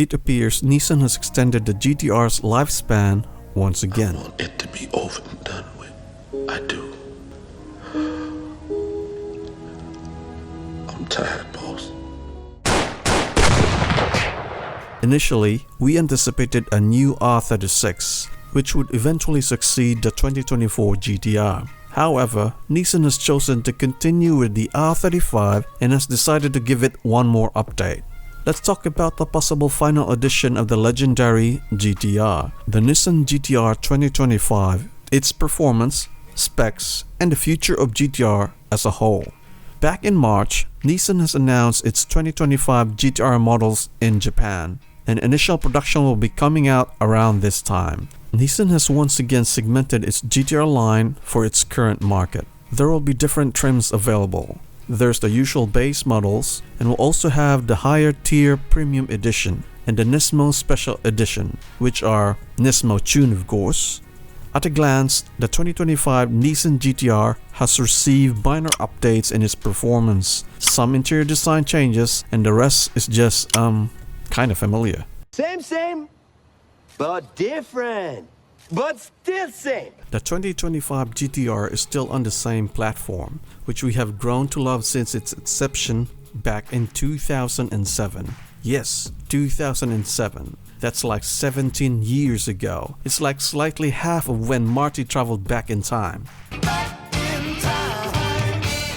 it appears Nissan has extended the GTR's lifespan once again. I want it to be over and done with. I do. I'm tired, boss. Initially, we anticipated a new R36, which would eventually succeed the 2024 GTR. However, Nissan has chosen to continue with the R35 and has decided to give it one more update. Let's talk about the possible final edition of the legendary GTR, the Nissan GTR 2025, its performance, specs, and the future of GTR as a whole. Back in March, Nissan has announced its 2025 GTR models in Japan, and initial production will be coming out around this time. Nissan has once again segmented its GTR line for its current market. There will be different trims available. There's the usual base models, and will also have the higher tier premium edition and the Nismo special edition, which are Nismo tuned of course. At a glance, the 2025 Nissan GTR has received minor updates in its performance, some interior design changes, and the rest is just kind of familiar. Same, but different, but still same. The 2025 GTR is still on the same platform, which we have grown to love since its inception back in 2007. Yes, 2007. That's like 17 years ago. It's like slightly half of when Marty traveled back in time.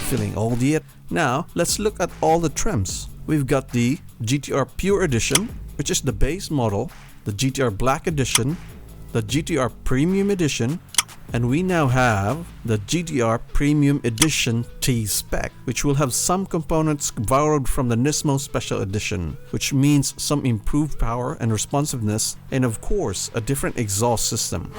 Feeling old yet? Now, let's look at all the trims. We've got the GTR Pure Edition, which is the base model, the GTR Black Edition, the GTR Premium Edition, and we now have the GTR Premium Edition T-Spec, which will have some components borrowed from the Nismo Special Edition, which means some improved power and responsiveness, and of course, a different exhaust system.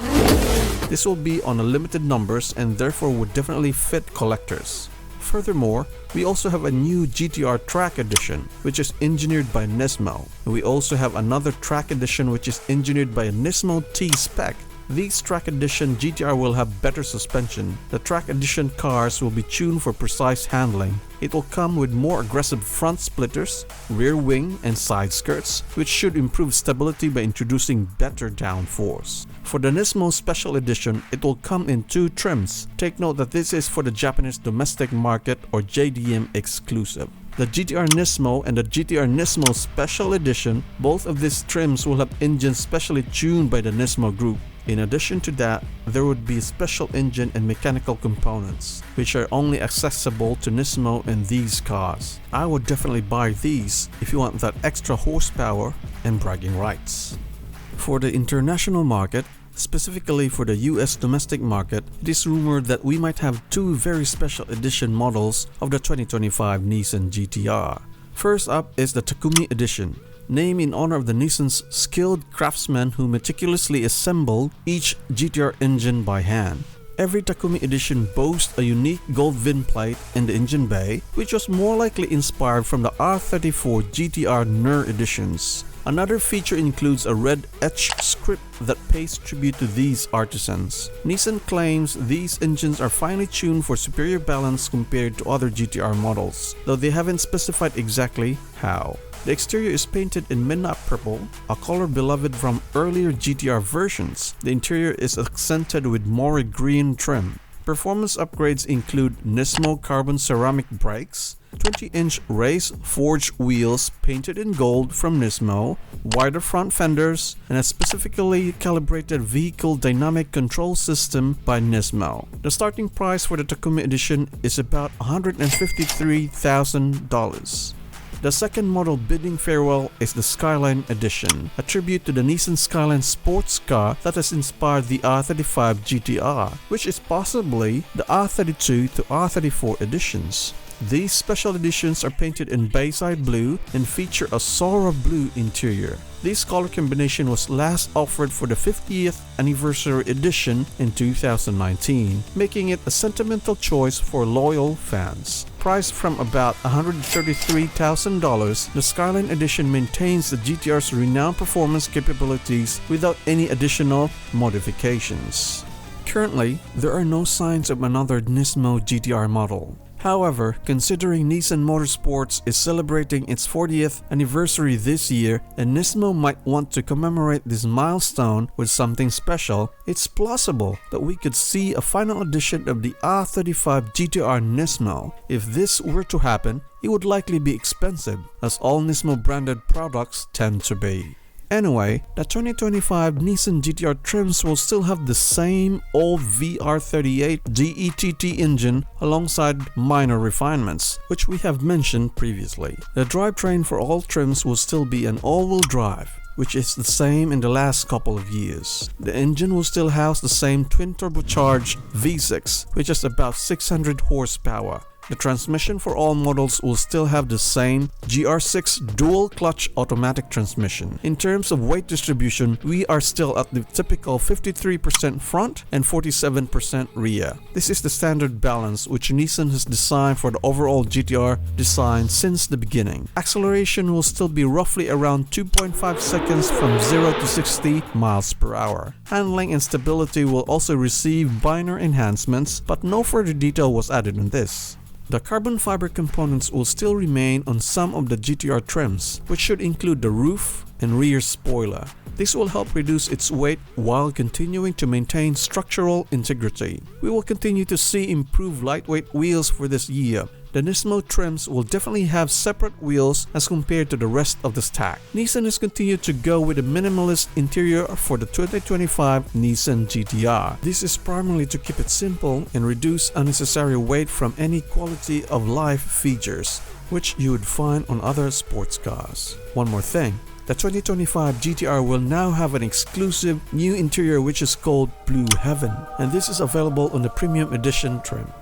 This will be on a limited numbers and therefore would definitely fit collectors. Furthermore, we also have a new GTR Track Edition, which is engineered by Nismo. We also have another Track Edition which is engineered by a Nismo T-Spec. These Track Edition GTR will have better suspension. The Track Edition cars will be tuned for precise handling. It will come with more aggressive front splitters, rear wing, and side skirts, which should improve stability by introducing better downforce. For the Nismo Special Edition, it will come in two trims. Take note that this is for the Japanese domestic market or JDM exclusive. The GTR Nismo and the GTR Nismo Special Edition, both of these trims will have engines specially tuned by the Nismo Group. In addition to that, there would be a special engine and mechanical components, which are only accessible to Nismo in these cars. I would definitely buy these if you want that extra horsepower and bragging rights. For the international market, specifically for the US domestic market, it is rumored that we might have two very special edition models of the 2025 Nissan GTR. First up is the Takumi Edition, named in honor of the Nissan's skilled craftsmen who meticulously assemble each GTR engine by hand. Every Takumi edition boasts a unique gold VIN plate in the engine bay, which was more likely inspired from the R34 GTR NER editions. Another feature includes a red etch script that pays tribute to these artisans. Nissan claims these engines are finely tuned for superior balance compared to other GTR models, though they haven't specified exactly how. The exterior is painted in midnight purple, a color beloved from earlier GTR versions. The interior is accented with more green trim. Performance upgrades include Nismo carbon ceramic brakes, 20-inch raised forged wheels painted in gold from Nismo, wider front fenders, and a specifically calibrated vehicle dynamic control system by Nismo. The starting price for the Takumi Edition is about $153,000. The second model bidding farewell is the Skyline Edition, a tribute to the Nissan Skyline sports car that has inspired the R35 GTR, which is possibly the R32 to R34 editions. These special editions are painted in Bayside blue and feature a Sora blue interior. This color combination was last offered for the 50th anniversary edition in 2019, making it a sentimental choice for loyal fans. Priced from about $133,000, the Skyline Edition maintains the GTR's renowned performance capabilities without any additional modifications. Currently, there are no signs of another Nismo GTR model. However, considering Nissan Motorsports is celebrating its 40th anniversary this year and Nismo might want to commemorate this milestone with something special, it's plausible that we could see a final edition of the R35 GTR Nismo. If this were to happen, it would likely be expensive, as all Nismo branded products tend to be. Anyway, the 2025 Nissan GTR trims will still have the same old VR38 GETT engine alongside minor refinements, which we have mentioned previously. The drivetrain for all trims will still be an all-wheel drive, which is the same in the last couple of years. The engine will still house the same twin-turbocharged V6, which is about 600 horsepower. The transmission for all models will still have the same GR6 dual-clutch automatic transmission. In terms of weight distribution, we are still at the typical 53% front and 47% rear. This is the standard balance which Nissan has designed for the overall GTR design since the beginning. Acceleration will still be roughly around 2.5 seconds from 0 to 60 miles per hour. Handling and stability will also receive minor enhancements, but no further detail was added on this. The carbon fiber components will still remain on some of the GTR trims, which should include the roof and rear spoiler. This will help reduce its weight while continuing to maintain structural integrity. We will continue to see improved lightweight wheels for this year. The Nismo trims will definitely have separate wheels as compared to the rest of the stack. Nissan has continued to go with a minimalist interior for the 2025 Nissan GTR. This is primarily to keep it simple and reduce unnecessary weight from any quality of life features, which you would find on other sports cars. One more thing. The 2025 GTR will now have an exclusive new interior which is called Blue Heaven, and this is available on the Premium Edition trim.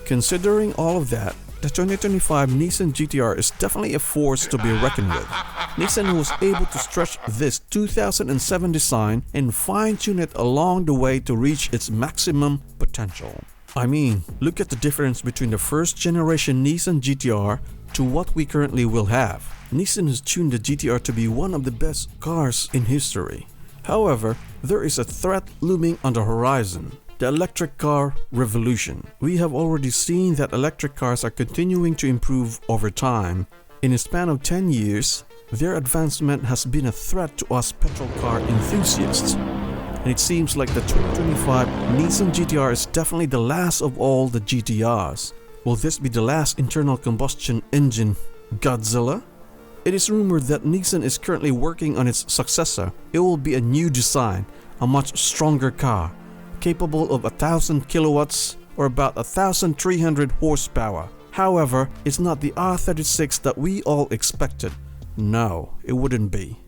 Considering all of that, the 2025 Nissan GTR is definitely a force to be reckoned with. Nissan was able to stretch this 2007 design and fine-tune it along the way to reach its maximum potential. I mean, look at the difference between the first generation Nissan GTR to what we currently will have. Nissan has tuned the GTR to be one of the best cars in history. However, there is a threat looming on the horizon. The electric car revolution. We have already seen that electric cars are continuing to improve over time. In a span of 10 years, their advancement has been a threat to us petrol car enthusiasts. And it seems like the 2025 Nissan GTR is definitely the last of all the GTRs. Will this be the last internal combustion engine Godzilla? It is rumored that Nissan is currently working on its successor. It will be a new design, a much stronger car, capable of 1000 kilowatts or about 1300 horsepower. However, it's not the R36 that we all expected. No, it wouldn't be.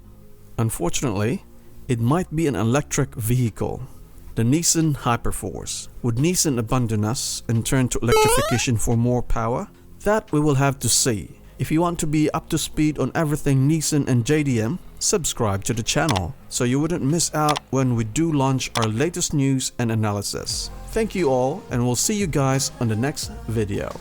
Unfortunately, it might be an electric vehicle. The Nissan Hyperforce. Would Nissan abandon us and turn to electrification for more power? That we will have to see. If you want to be up to speed on everything Nissan and JDM, subscribe to the channel so you wouldn't miss out when we do launch our latest news and analysis. Thank you all, and we'll see you guys on the next video.